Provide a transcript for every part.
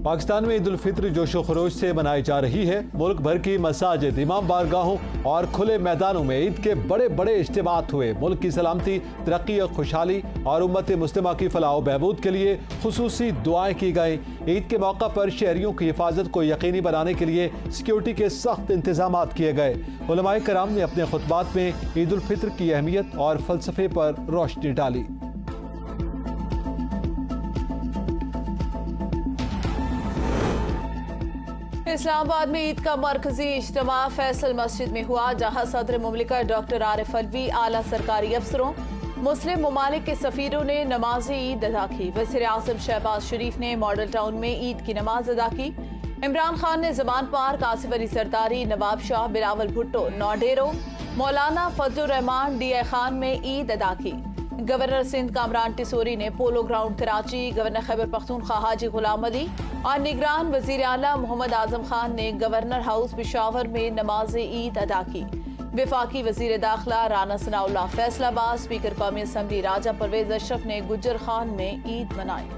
पाकिस्तान में ईद उल फित्र जोशो खरोश से मनाई जा रही है। मुल्क भर की मसाजिद, इमाम बारगाहों और खुले मैदानों में ईद के बड़े बड़े इज्तिमात हुए। मुल्क की सलामती, तरक्की और खुशहाली और उम्मत मुस्लिमा की फलाह बहबूद के लिए खुसूसी दुआएं की गई। ईद के मौका पर शहरियों की हिफाजत को यकीनी बनाने के लिए सिक्योरिटी के सख्त इंतजाम किए गए। उलमाए कराम ने अपने खुतबात में ईद उल फित्र की अहमियत और फलसफे पर रोशनी डाली। इस्लामाबाद में ईद का मरकजी इज्तिमा फैसल मस्जिद में हुआ, जहां सदर मुमलिकत डॉक्टर आरिफ अलवी, आला सरकारी अफसरों, मुस्लिम ममालिक के सफीरों ने नमाज ईद अदा की। वज़ीर आज़म शहबाज शरीफ ने मॉडल टाउन में ईद की नमाज अदा की। इमरान खान ने ज़मान पार्क, आसिफ अली सरदारी, नवाब शाह, बिलावल भुट्टो, नौडेरो, मौलाना फजलुर रहमान, डी.ए. खान में ईद अदा की। गवर्नर सिंध कामरान टिसोरी ने polo ground Karachi, governor Khyber Pakhtunkhwa Haji Ghulam Ali और निगरान वजीर आला मोहम्मद आजम खान ने गवर्नर हाउस पेशावर में नमाज ईद अदा की। वफाकी वजीर दाखिला राना सनाउल्लाह फैसलाबाद, स्पीकर कौमी असम्बली राजा परवेज अशरफ ने गुज्जर खान में ईद मनाई।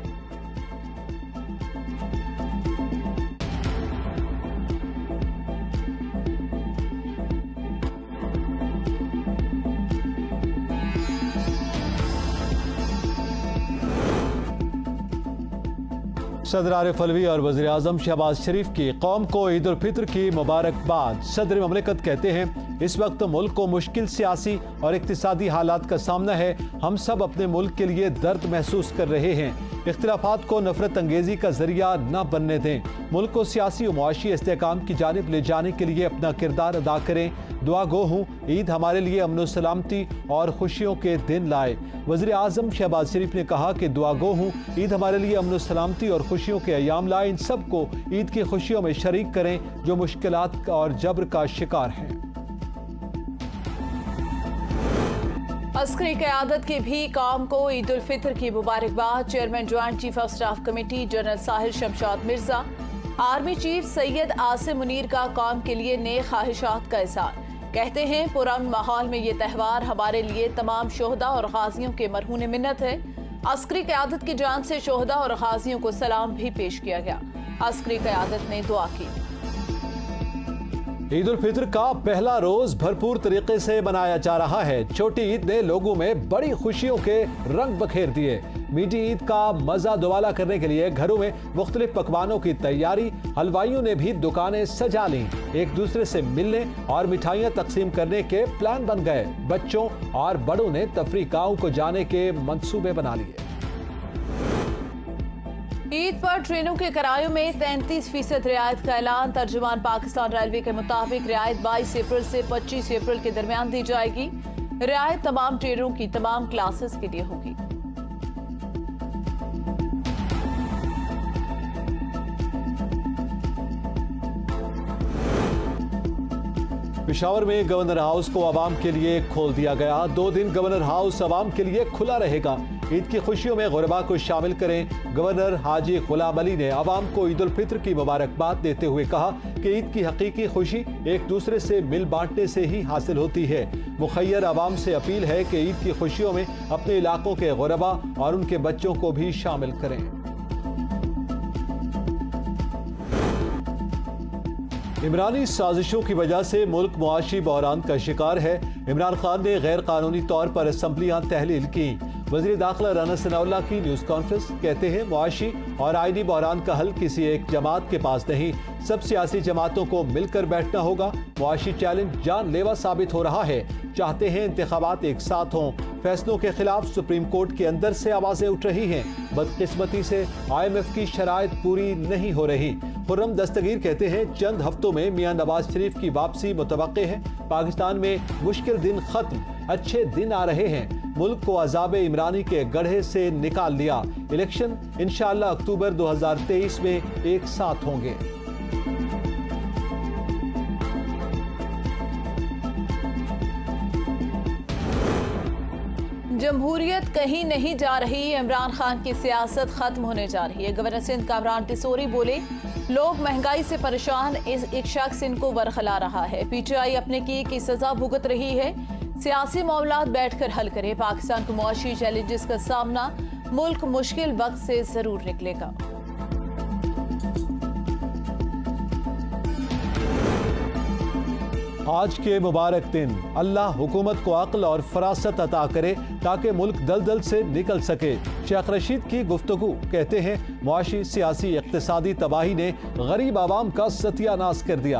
सदर आरिफ अलवी और वज़ीर आज़म शहबाज शरीफ की कौम को ईद उल फित्र की मुबारकबाद। सदर ममलिकत कहते हैं, इस वक्त मुल्क को मुश्किल सियासी और इक्तिसादी हालात का सामना है। हम सब अपने मुल्क के लिए दर्द महसूस कर रहे हैं। इख्तिलाफात को नफरत अंगेजी का जरिया न बनने दें। मुल्क को सियासी और मुआशी इस्तेहकाम की जानिब ले जाने के लिए अपना किरदार अदा करें। दुआ गो हूँ ईद हमारे लिए अमन सलामती और खुशियों के दिन लाए। वज़ीर आज़म शहबाज शरीफ ने कहा कि दुआ गो हूँ ईद हमारे लिए अमन सलामती और खुशियों के अयाम लाए। इन सबको ईद की खुशियों में शरीक करें जो मुश्किलात और जबर का शिकार हैं। अस्करी क़यादत की भी कौम को ईद उल फित्र की मुबारकबाद। Chairman joint chief of staff committee general Sahil Shamshad Mirza, army chief Syed Asim Munir का कौम के लिए नेक ख्वाहिशात का इज़हार। कहते हैं, पुरअमन माहौल में ये त्यौहार हमारे लिए तमाम शोहदा और गाजियों के मरहून मिन्नत है। अस्करी क़यादत की जान से शोहदा और गाजियों को सलाम भी पेश किया गया। अस्करी क़यादत ने दुआ की। ईद उल फित्र का पहला रोज भरपूर तरीके से मनाया जा रहा है। छोटी ईद ने लोगों में बड़ी खुशियों के रंग बखेर दिए। मीठी ईद का मजा दोबाला करने के लिए घरों में मुख्तलिफ पकवानों की तैयारी। हलवाइयों ने भी दुकानें सजा ली। एक दूसरे से मिलने और मिठाइयाँ तकसीम करने के प्लान बन गए। बच्चों और बड़ों ने तफरीकाओं को जाने के मंसूबे बना लिए। ईद पर ट्रेनों के किरायों में 33% रियायत का ऐलान। तर्जुमान पाकिस्तान रेलवे के मुताबिक रियायत 22 अप्रैल से 25 अप्रैल के दरमियान दी जाएगी। रियायत तमाम ट्रेनों की तमाम क्लासेस के लिए होगी। पेशावर में गवर्नर हाउस को आवाम के लिए खोल दिया गया। 2 दिन गवर्नर हाउस आवाम के लिए खुला रहेगा। ईद की खुशियों में गुरबा को शामिल करें। गवर्नर हाजी गुलाम अली ने आवाम को ईद उल फित्र की मुबारकबाद देते हुए कहा कि ईद की हकीकी खुशी एक दूसरे से मिल बांटने से ही हासिल होती है। मुखय्यर आवाम से अपील है कि ईद की खुशियों में अपने इलाकों के गुरबा और उनके बच्चों को भी शामिल करें। इमरानी साजिशों की वजह से मुल्क मुआशी बहरान का शिकार है। इमरान खान ने गैर कानूनी तौर पर असम्बलियाँ तहलील की। वज़ीर दाखिला राना सनाउल्लाह की न्यूज़ कॉन्फ्रेंस। कहते हैं, मुआशी और आईनी बहरान का हल किसी एक जमात के पास नहीं, सब सियासी जमातों को मिलकर बैठना होगा। मुआशी चैलेंज जानलेवा साबित हो रहा है। चाहते हैं इंतखाबात एक साथ हों। फैसलों के खिलाफ सुप्रीम कोर्ट के अंदर से आवाजें उठ रही हैं। बदकिस्मती से IMF की शराइत पूरी नहीं हो रही। खुर्रम दस्तगीर कहते हैं, चंद हफ्तों में मियां नवाज शरीफ की वापसी मुतवक्के है। पाकिस्तान में मुश्किल दिन खत्म, अच्छे दिन आ रहे हैं। मुल्क को अज़ाब इमरानी के गड्ढे से निकाल लिया। इलेक्शन इंशाअल्लाह अक्टूबर 2023 में एक साथ होंगे। जमहूरियत कहीं नहीं जा रही। इमरान खान की सियासत खत्म होने जा रही है। गवर्नर सिंध कामरान टिसोरी बोले, लोग महंगाई से परेशान, एक शख्स इनको वरखला रहा है। PTI अपने की सजा भुगत रही है। सियासी मामलात बैठकर हल करें। पाकिस्तान को मुआशी चैलेंजेस का सामना, मुल्क मुश्किल वक्त से जरूर निकलेगा। आज के मुबारक दिन अल्लाह हुकूमत को अक्ल और फरासत अता करे ताकि मुल्क दलदल से निकल सके। शेख रशीद की गुफ्तगू कहते हैं, मुआशी सियासी इक्तिसादी तबाही ने गरीब आवाम का सत्यानाश कर दिया।